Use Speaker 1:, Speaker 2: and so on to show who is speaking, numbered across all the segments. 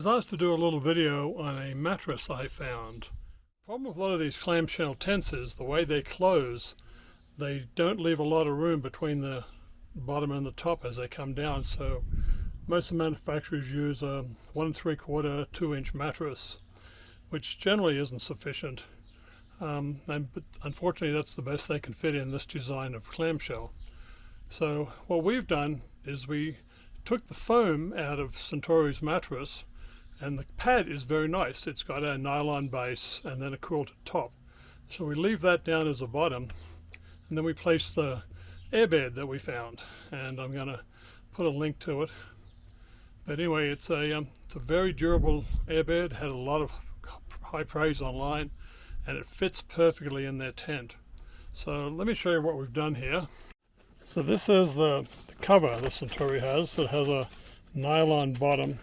Speaker 1: I was to do a little video on a mattress I found. The problem with a lot of these clamshell tents is the way they close, they don't leave a lot of room between the bottom and the top as they come down, so most of the manufacturers use a 1 3/4, 2-inch mattress, which generally isn't sufficient. But unfortunately that's the best they can fit in this design of clamshell. So what we've done is we took the foam out of Suntory's mattress, and the pad is very nice. It's got a nylon base and then a quilted top. So we leave that down as a bottom, and then we place the airbed that we found, and I'm going to put a link to it. But anyway, it's a very durable airbed, had a lot of high praise online, and it fits perfectly in their tent. So let me show you what we've done here. So this is the cover the Suntory has. It has a nylon bottom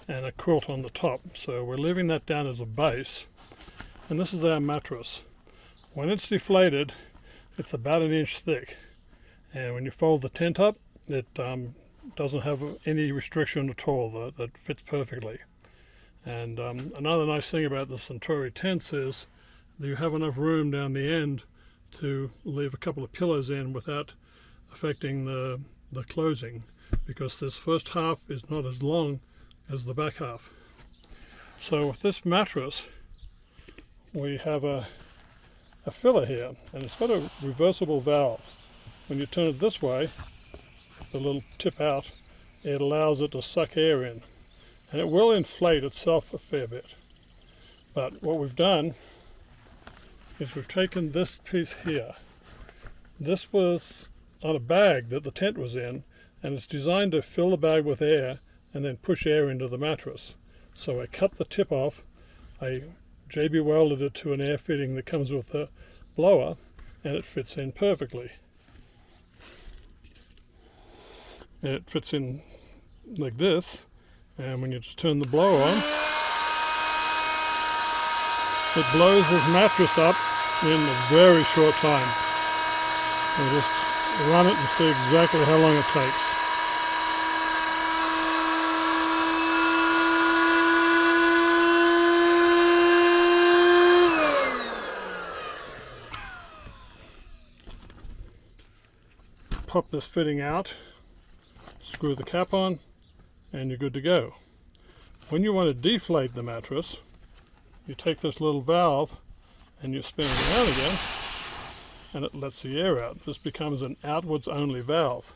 Speaker 1: and a quilt on the top. So we're leaving that down as a base. And this is our mattress. When it's deflated, it's about 1 inch thick. And when you fold the tent up, it doesn't have any restriction at all. That fits perfectly. And another nice thing about the Suntory tents is that you have enough room down the end to leave a couple of pillows in without affecting the closing, because this first half is not as long as the back half. So with this mattress we have a filler here, and it's got a reversible valve. When you turn it this way, the little tip out, it allows it to suck air in, and it will inflate itself a fair bit. But what we've done is we've taken this piece here. This was on a bag that the tent was in, and it's designed to fill the bag with air and then push air into the mattress. So I cut the tip off, I JB welded it to an air fitting that comes with the blower, and it fits in perfectly. And it fits in like this, and when you just turn the blower on, it blows this mattress up in a very short time. We just run it and see exactly how long it takes. Pop this fitting out, screw the cap on, and you're good to go. When you want to deflate the mattress, you take this little valve and you spin it around again, and it lets the air out. This becomes an outwards only valve,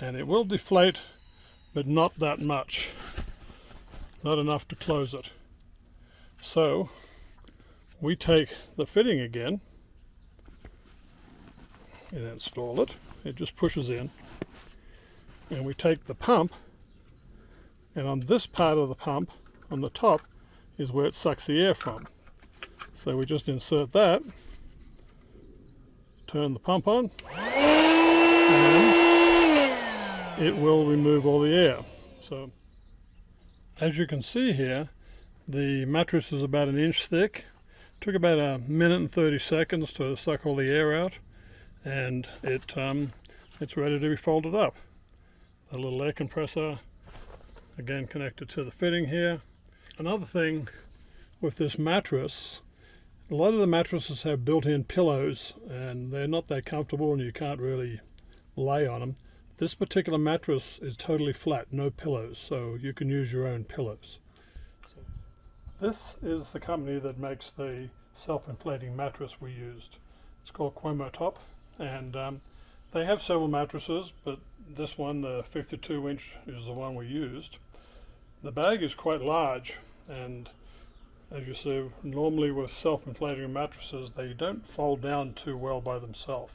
Speaker 1: and it will deflate, but not that much, not enough to close it. So we take the fitting again and install it. It just pushes in, and we take the pump, and on this part of the pump on the top is where it sucks the air from. So we just insert that, turn the pump on, and it will remove all the air. So as you can see here, the mattress is about 1 inch thick. It took about 1 minute and 30 seconds to suck all the air out, and it's ready to be folded up. The little air compressor, again connected to the fitting here. Another thing with this mattress, a lot of the mattresses have built-in pillows, and they're not that comfortable and you can't really lay on them. This particular mattress is totally flat, no pillows, so you can use your own pillows. This is the company that makes the self-inflating mattress we used. It's called Qomotop, and they have several mattresses, but this one, the 52-inch, is the one we used. The bag is quite large, and as you see, normally with self-inflating mattresses, they don't fold down too well by themselves.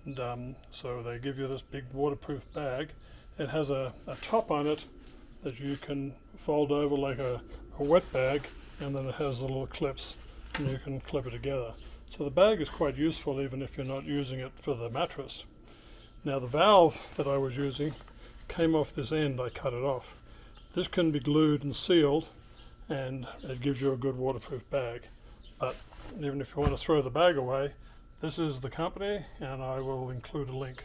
Speaker 1: And so they give you this big waterproof bag. It has a top on it that you can fold over like a wet bag, and then it has the little clips, and you can clip it together. So the bag is quite useful even if you're not using it for the mattress. Now the valve that I was using came off this end. I cut it off. This can be glued and sealed, and it gives you a good waterproof bag. But even if you want to throw the bag away, this is the company, and I will include a link.